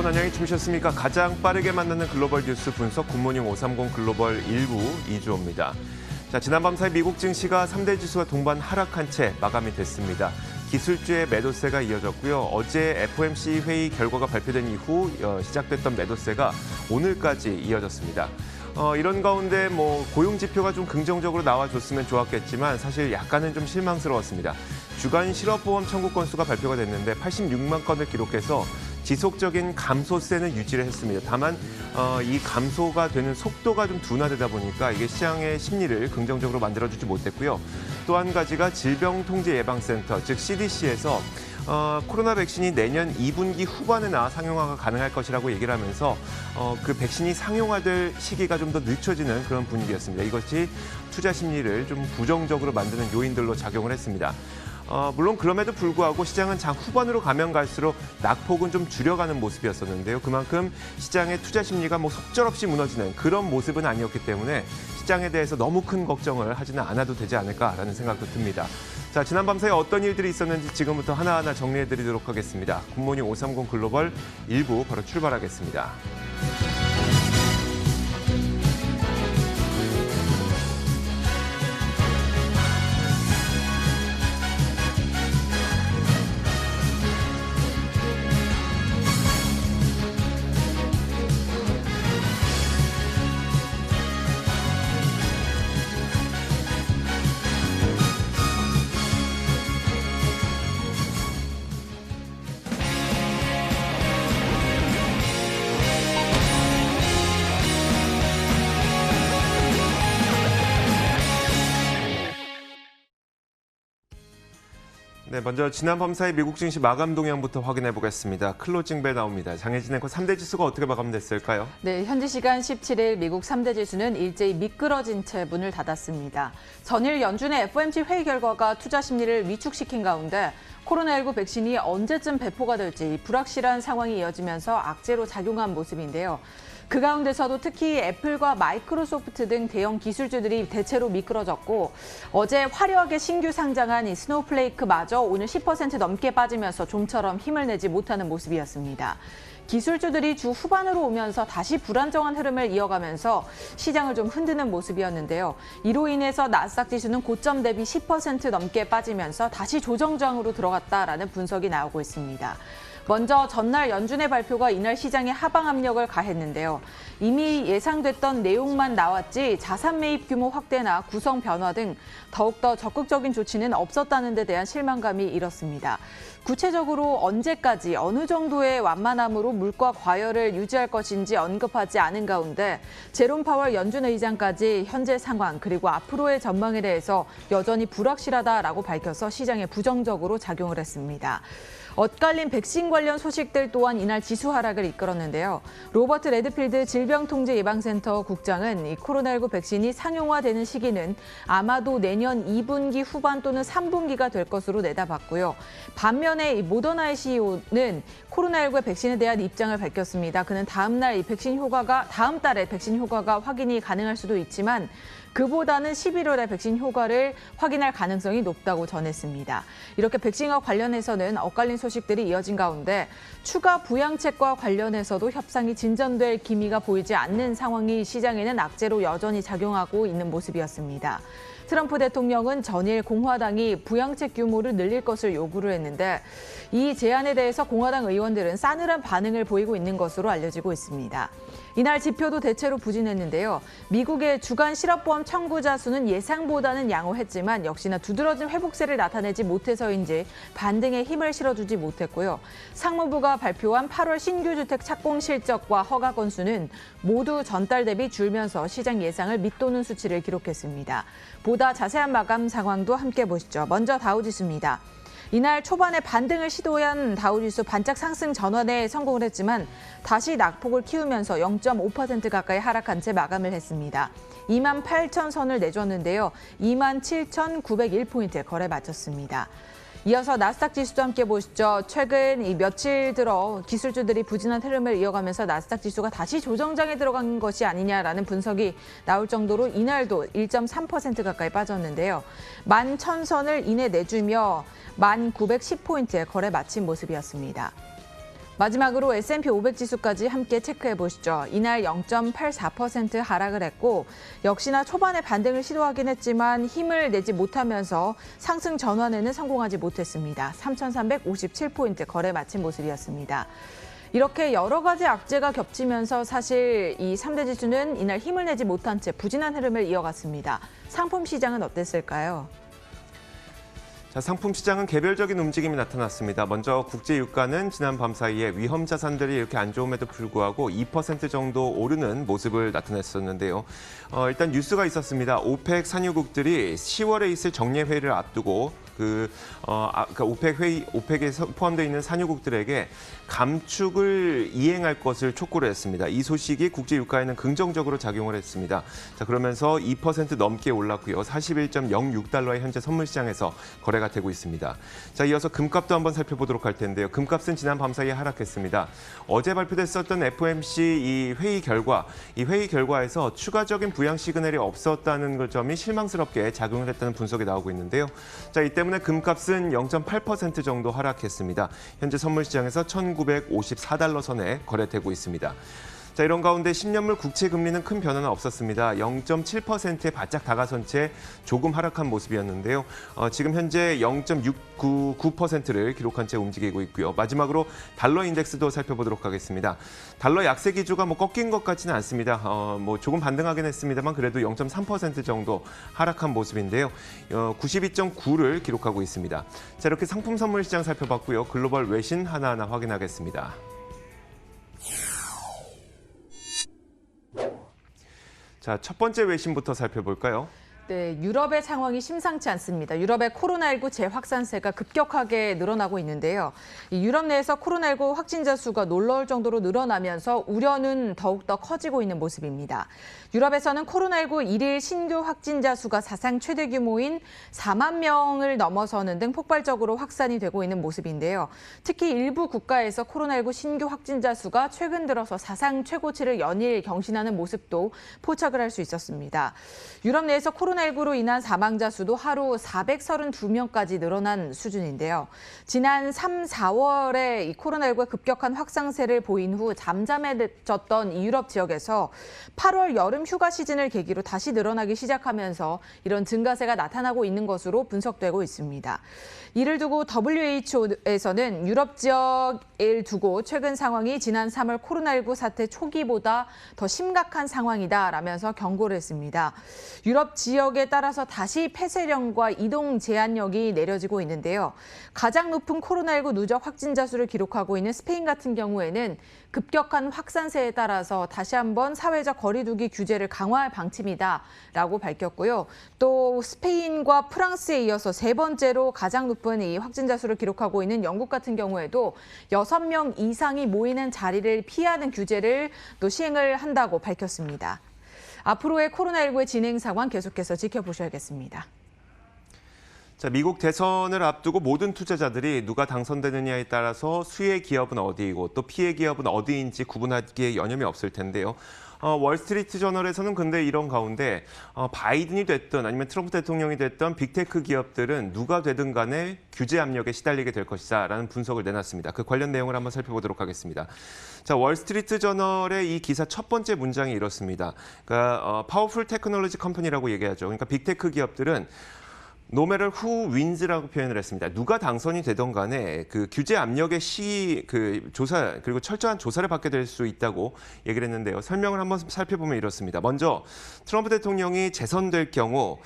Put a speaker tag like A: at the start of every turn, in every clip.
A: 안녕히 주무셨습니까? 가장 빠르게 만나는 글로벌 뉴스 분석 굿모닝 530 글로벌 1부 이주호입니다. 자, 지난밤 사이 미국 증시가 3대 지수가 동반 하락한 채 마감이 됐습니다. 기술주의 매도세가 이어졌고요. 어제 FOMC 회의 결과가 발표된 이후 시작됐던 매도세가 오늘까지 이어졌습니다. 이런 가운데 고용 지표가 좀 긍정적으로 나와줬으면 좋았겠지만 사실 약간은 좀 실망스러웠습니다. 주간 실업보험 청구 건수가 발표가 됐는데 86만 건을 기록해서 지속적인 감소세는 유지를 했습니다. 다만 이 감소가 되는 속도가 좀 둔화되다 보니까 이게 시장의 심리를 긍정적으로 만들어주지 못했고요. 또 한 가지가 질병통제예방센터, 즉 CDC에서 코로나 백신이 내년 2분기 후반에 상용화가 가능할 것이라고 얘기를 하면서 그 백신이 상용화될 시기가 좀 더 늦춰지는 그런 분위기였습니다. 이것이 투자 심리를 좀 부정적으로 만드는 요인들로 작용을 했습니다. 물론 그럼에도 불구하고 시장은 장 후반으로 가면 갈수록 낙폭은 좀 줄여가는 모습이었었는데요. 그만큼 시장의 투자 심리가 속절없이 무너지는 그런 모습은 아니었기 때문에 시장에 대해서 너무 큰 걱정을 하지는 않아도 되지 않을까라는 생각도 듭니다. 자, 지난밤 사이 어떤 일들이 있었는지 지금부터 하나하나 정리해드리도록 하겠습니다. 굿모닝 530 글로벌 1부 바로 출발하겠습니다. 네, 먼저 지난밤 사이 미국 증시 마감 동향부터 확인해 보겠습니다. 클로징 벨 나옵니다. 장혜진 앵커 3대 지수가 어떻게 마감됐을까요?
B: 네, 현지 시간 17일 미국 3대 지수는 일제히 미끄러진 채 문을 닫았습니다. 전일 연준의 FOMC 회의 결과가 투자 심리를 위축시킨 가운데 코로나19 백신이 언제쯤 배포가 될지 불확실한 상황이 이어지면서 악재로 작용한 모습인데요. 그 가운데서도 특히 애플과 마이크로소프트 등 대형 기술주들이 대체로 미끄러졌고 어제 화려하게 신규 상장한 이 스노우플레이크마저 오늘 10% 넘게 빠지면서 좀처럼 힘을 내지 못하는 모습이었습니다. 기술주들이 주 후반으로 오면서 다시 불안정한 흐름을 이어가면서 시장을 좀 흔드는 모습이었는데요. 이로 인해서 나스닥 지수는 고점 대비 10% 넘게 빠지면서 다시 조정장으로 들어갔다라는 분석이 나오고 있습니다. 먼저 전날 연준의 발표가 이날 시장에 하방 압력을 가했는데요. 이미 예상됐던 내용만 나왔지 자산 매입 규모 확대나 구성 변화 등 더욱더 적극적인 조치는 없었다는 데 대한 실망감이 일었습니다. 구체적으로 언제까지 어느 정도의 완만함으로 물가 과열을 유지할 것인지 언급하지 않은 가운데 제롬 파월 연준 의장까지 현재 상황 그리고 앞으로의 전망에 대해서 여전히 불확실하다라고 밝혀서 시장에 부정적으로 작용을 했습니다. 엇갈린 백신 관련 소식들 또한 이날 지수 하락을 이끌었는데요. 로버트 레드필드 질병통제예방센터 국장은 이 코로나19 백신이 상용화되는 시기는 아마도 내년 2분기 후반 또는 3분기가 될 것으로 내다봤고요. 반면에 이 모더나의 CEO는 코로나19 백신에 대한 입장을 밝혔습니다. 그는 다음 달에 백신 효과가 확인이 가능할 수도 있지만 그보다는 11월에 백신 효과를 확인할 가능성이 높다고 전했습니다. 이렇게 백신과 관련해서는 엇갈린 소식들이 이어진 가운데 추가 부양책과 관련해서도 협상이 진전될 기미가 보이지 않는 상황이 시장에는 악재로 여전히 작용하고 있는 모습이었습니다. 트럼프 대통령은 전일 공화당이 부양책 규모를 늘릴 것을 요구를 했는데 이 제안에 대해서 공화당 의원들은 싸늘한 반응을 보이고 있는 것으로 알려지고 있습니다. 이날 지표도 대체로 부진했는데요. 미국의 주간 실업보험 청구자 수는 예상보다는 양호했지만 역시나 두드러진 회복세를 나타내지 못해서인지 반등에 힘을 실어주지 못했고요. 상무부가 발표한 8월 신규 주택 착공 실적과 허가 건수는 모두 전달 대비 줄면서 시장 예상을 밑도는 수치를 기록했습니다. 보다 자세한 마감 상황도 함께 보시죠. 먼저 다우지수입니다. 이날 초반에 반등을 시도한 다우지수 반짝 상승 전환에 성공을 했지만 다시 낙폭을 키우면서 0.5% 가까이 하락한 채 마감을 했습니다. 28,000선을 내줬는데요. 27,901포인트에 거래 마쳤습니다. 이어서 나스닥 지수도 함께 보시죠. 최근 이 며칠 들어 기술주들이 부진한 흐름을 이어가면서 나스닥 지수가 다시 조정장에 들어간 것이 아니냐라는 분석이 나올 정도로 이날도 1.3% 가까이 빠졌는데요. 11,000선을 이내 내주며 1,910포인트에 거래 마친 모습이었습니다. 마지막으로 S&P 500 지수까지 함께 체크해 보시죠. 이날 0.84% 하락을 했고 역시나 초반에 반등을 시도하긴 했지만 힘을 내지 못하면서 상승 전환에는 성공하지 못했습니다. 3,357포인트 거래 마친 모습이었습니다. 이렇게 여러 가지 악재가 겹치면서 사실 이 3대 지수는 이날 힘을 내지 못한 채 부진한 흐름을 이어갔습니다. 상품 시장은 어땠을까요?
A: 자, 상품 시장은 개별적인 움직임이 나타났습니다. 먼저 국제 유가는 지난 밤 사이에 위험 자산들이 이렇게 안 좋음에도 불구하고 2% 정도 오르는 모습을 나타냈었는데요. 일단 뉴스가 있었습니다. 오펙 산유국들이 10월에 있을 정례 회의를 앞두고 그러니까 오펙에 포함되어 있는 산유국들에게 감축을 이행할 것을 촉구를 했습니다. 이 소식이 국제 유가에는 긍정적으로 작용을 했습니다. 자, 그러면서 2% 넘게 올랐고요. 41.06달러의 현재 선물 시장에서 거래가 되고 있습니다. 자, 이어서 금값도 한번 살펴보도록 할 텐데요. 금값은 지난 밤 사이에 하락했습니다. 어제 발표됐었던 FOMC 이 회의 결과에서 추가적인 부양 시그널이 없었다는 점이 실망스럽게 작용을 했다는 분석이 나오고 있는데요. 자, 이 때문에 금값은 0.8% 정도 하락했습니다. 현재 선물 시장에서 1,954달러 선에 거래되고 있습니다. 자, 이런 가운데 10년물 국채 금리는 큰 변화는 없었습니다. 0.7%에 바짝 다가선 채 조금 하락한 모습이었는데요. 지금 현재 0.699%를 기록한 채 움직이고 있고요. 마지막으로 달러 인덱스도 살펴보도록 하겠습니다. 달러 약세 기조가 꺾인 것 같지는 않습니다. 조금 반등하긴 했습니다만 그래도 0.3% 정도 하락한 모습인데요. 92.9를 기록하고 있습니다. 자, 이렇게 상품 선물 시장 살펴봤고요. 글로벌 외신 하나하나 확인하겠습니다. 자, 첫 번째 외신부터 살펴볼까요?
B: 네, 유럽의 상황이 심상치 않습니다. 유럽의 코로나19 재확산세가 급격하게 늘어나고 있는데요. 이 유럽 내에서 코로나19 확진자 수가 놀라울 정도로 늘어나면서 우려는 더욱더 커지고 있는 모습입니다. 유럽에서는 코로나19 일일 신규 확진자 수가 사상 최대 규모인 4만 명을 넘어서는 등 폭발적으로 확산이 되고 있는 모습인데요. 특히 일부 국가에서 코로나19 신규 확진자 수가 최근 들어서 사상 최고치를 연일 경신하는 모습도 포착을 할 수 있었습니다. 유럽 내에서 코로나19로 인한 사망자 수도 하루 432명까지 늘어난 수준인데요. 지난 3, 4월에 이 코로나19가 급격한 확산세를 보인 후 잠잠해졌던 이 유럽 지역에서 8월 여름 휴가 시즌을 계기로 다시 늘어나기 시작하면서 이런 증가세가 나타나고 있는 것으로 분석되고 있습니다. 이를 두고 WHO에서는 유럽 지역을 두고 최근 상황이 지난 3월 코로나19 사태 초기보다 더 심각한 상황이다라면서 경고를 했습니다. 유럽 지역에 따라서 다시 폐쇄령과 이동 제한력이 내려지고 있는데요. 가장 높은 코로나19 누적 확진자 수를 기록하고 있는 스페인 같은 경우에는 급격한 확산세에 따라서 다시 한번 사회적 거리두기 규제를 강화할 방침이다라고 밝혔고요. 또 스페인과 프랑스에 이어서 세 번째로 가장 높은 이 확진자 수를 기록하고 있는 영국 같은 경우에도 6명 이상이 모이는 자리를 피하는 규제를 또 시행을 한다고 밝혔습니다. 앞으로의 코로나19의 진행 상황 계속해서 지켜보셔야겠습니다.
A: 자, 미국 대선을 앞두고 모든 투자자들이 누가 당선되느냐에 따라서 수혜 기업은 어디이고 또 피해 기업은 어디인지 구분하기에 여념이 없을 텐데요. 월스트리트 저널에서는 근데 이런 가운데 바이든이 됐든 아니면 트럼프 대통령이 됐든 빅테크 기업들은 누가 되든 간에 규제 압력에 시달리게 될 것이다라는 분석을 내놨습니다. 그 관련 내용을 한번 살펴보도록 하겠습니다. 자, 월스트리트 저널의 이 기사 첫 번째 문장이 이렇습니다. 그러니까 파워풀 테크놀로지 컴퍼니라고 얘기하죠. 그러니까 빅테크 기업들은 No matter who wins라고 표현을 했습니다. 누가 당선이 되던 간에 그 규제 압력의 조사 그리고 철저한 조사를 받게 될 수 있다고 얘기를 했는데요. 설명을 한번 살펴보면 이렇습니다. 먼저 트럼프 대통령이 재선될 경우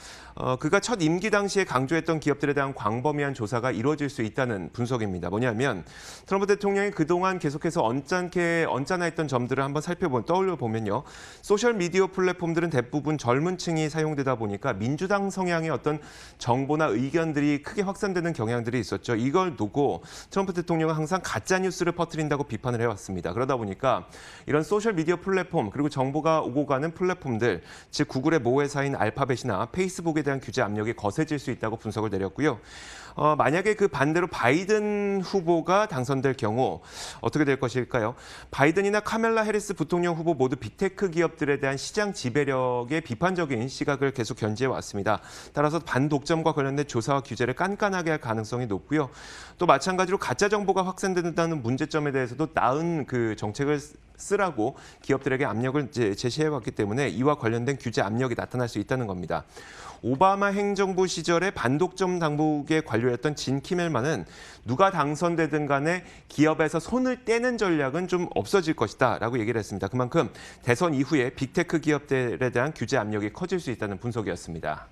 A: 그가 첫 임기 당시에 강조했던 기업들에 대한 광범위한 조사가 이루어질 수 있다는 분석입니다. 뭐냐면 트럼프 대통령이 그동안 계속해서 언짢아했던 점들을 한번 떠올려 보면요. 소셜 미디어 플랫폼들은 대부분 젊은 층이 사용되다 보니까 민주당 성향의 어떤 정보나 의견들이 크게 확산되는 경향들이 있었죠. 이걸 두고 트럼프 대통령은 항상 가짜 뉴스를 퍼뜨린다고 비판을 해왔습니다. 그러다 보니까 이런 소셜 미디어 플랫폼 그리고 정보가 오고 가는 플랫폼들, 즉 구글의 모회사인 알파벳이나 페이스북에 대한 규제 압력이 거세질 수 있다고 분석을 내렸고요. 만약에 그 반대로 바이든 후보가 당선될 경우 어떻게 될 것일까요? 바이든이나 카멜라 해리스 부통령 후보 모두 빅테크 기업들에 대한 시장 지배력에 비판적인 시각을 계속 견지해 왔습니다. 따라서 반독점 사람과 관련된 조사와 규제를 깐깐하게 할 가능성이 높고요. 또 마찬가지로 가짜 정보가 확산된다는 문제점에 대해서도 나은 그 정책을 쓰라고 기업들에게 압력을 제시해왔기 때문에 이와 관련된 규제 압력이 나타날 수 있다는 겁니다. 오바마 행정부 시절에 반독점 당국의 관료였던 진 키멜만은 누가 당선되든 간에 기업에서 손을 떼는 전략은 좀 없어질 것이다라고 얘기를 했습니다. 그만큼 대선 이후에 빅테크 기업들에 대한 규제 압력이 커질 수 있다는 분석이었습니다.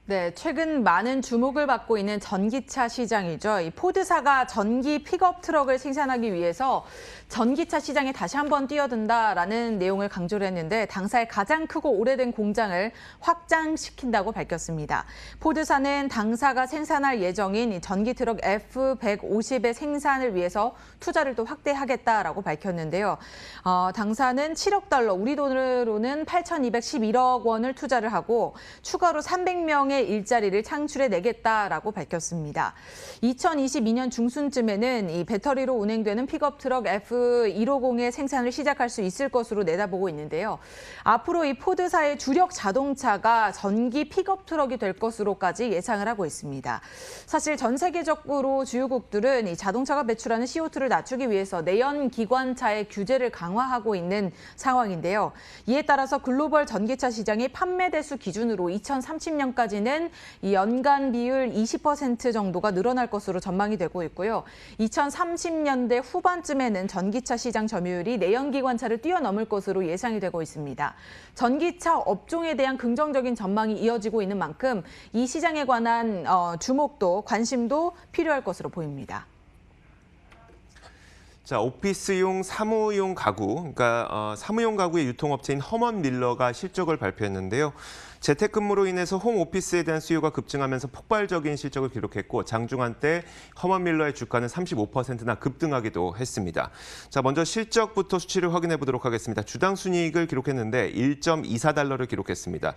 B: 네, 최근 많은 주목을 받고 있는 전기차 시장이죠. 이 포드사가 전기 픽업 트럭을 생산하기 위해서 전기차 시장에 다시 한번 뛰어든다라는 내용을 강조를 했는데 당사의 가장 크고 오래된 공장을 확장시킨다고 밝혔습니다. 포드사는 당사가 생산할 예정인 전기 트럭 F150의 생산을 위해서 투자를 또 확대하겠다라고 밝혔는데요. 당사는 7억 달러, 우리 돈으로는 8,211억 원을 투자를 하고 추가로 300명의 일자리를 창출해내겠다라고 밝혔습니다. 2022년 중순쯤에는 이 배터리로 운행되는 픽업 트럭 F150의 생산을 시작할 수 있을 것으로 내다보고 있는데요. 앞으로 이 포드사의 주력 자동차가 전기 픽업 트럭이 될 것으로까지 예상을 하고 있습니다. 사실 전 세계적으로 주요국들은 이 자동차가 배출하는 CO2를 낮추기 위해서 내연 기관차의 규제를 강화하고 있는 상황인데요. 이에 따라서 글로벌 전기차 시장이 판매 대수 기준으로 2030년까지는 이 연간 비율 20% 정도가 늘어날 것으로 전망이 되고 있고요. 2030년대 후반쯤에는 전기차 시장 점유율이 내연기관차를 뛰어넘을 것으로 예상이 되고 있습니다. 전기차 업종에 대한 긍정적인 전망이 이어지고 있는 만큼 이 시장에 관한 주목도 관심도 필요할 것으로 보입니다.
A: 자, 오피스용 사무용 가구, 그러니까 사무용 가구의 유통업체인 허먼 밀러가 실적을 발표했는데요. 재택근무로 인해서 홈오피스에 대한 수요가 급증하면서 폭발적인 실적을 기록했고 장중한 때 허먼 밀러의 주가는 35%나 급등하기도 했습니다. 자, 먼저 실적부터 수치를 확인해 보도록 하겠습니다. 주당 순이익을 기록했는데 1.24달러를 기록했습니다.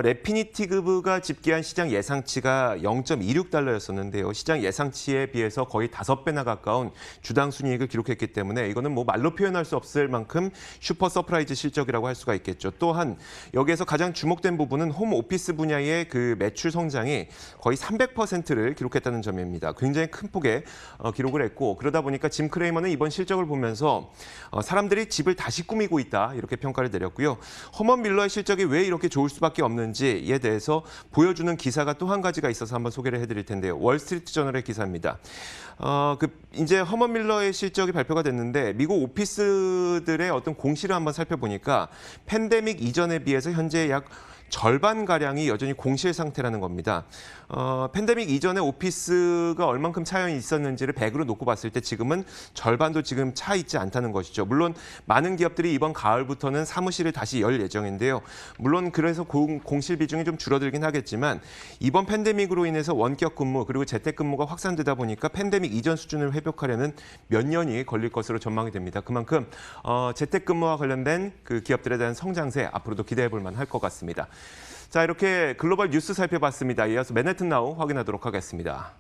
A: 레피니티그가 집계한 시장 예상치가 0.26달러였었는데요. 시장 예상치에 비해서 거의 5배나 가까운 주당 순이익을 기록했기 때문에 이거는 뭐 말로 표현할 수 없을 만큼 슈퍼 서프라이즈 실적이라고 할 수가 있겠죠. 또한 여기에서 가장 주목된 부분은 홈 오피스 분야의 그 매출 성장이 거의 300%를 기록했다는 점입니다. 굉장히 큰 폭의 기록을 했고 그러다 보니까 짐 크레이머는 이번 실적을 보면서 사람들이 집을 다시 꾸미고 있다 이렇게 평가를 내렸고요. 허먼 밀러의 실적이 왜 이렇게 좋을 수밖에 없는지에 대해서 보여주는 기사가 또 한 가지가 있어서 한번 소개를 해드릴 텐데요. 월스트리트 저널의 기사입니다. 이제 허먼 밀러의 실적이 발표가 됐는데 미국 오피스들의 어떤 공시를 한번 살펴보니까 팬데믹 이전에 비해서 현재 약 절반가량이 여전히 공실 상태라는 겁니다. 팬데믹 이전에 오피스가 얼만큼 차용이 있었는지를 100으로 놓고 봤을 때 지금은 절반도 지금 차 있지 않다는 것이죠. 물론 많은 기업들이 이번 가을부터는 사무실을 다시 열 예정인데요. 물론 그래서 공실 비중이 좀 줄어들긴 하겠지만 이번 팬데믹으로 인해서 원격 근무 그리고 재택근무가 확산되다 보니까 팬데믹 이전 수준을 회복하려는 몇 년이 걸릴 것으로 전망이 됩니다. 그만큼 재택근무와 관련된 그 기업들에 대한 성장세 앞으로도 기대해 볼 만할 것 같습니다. 자, 이렇게 글로벌 뉴스 살펴봤습니다. 이어서 맨해튼 나우 확인하도록 하겠습니다.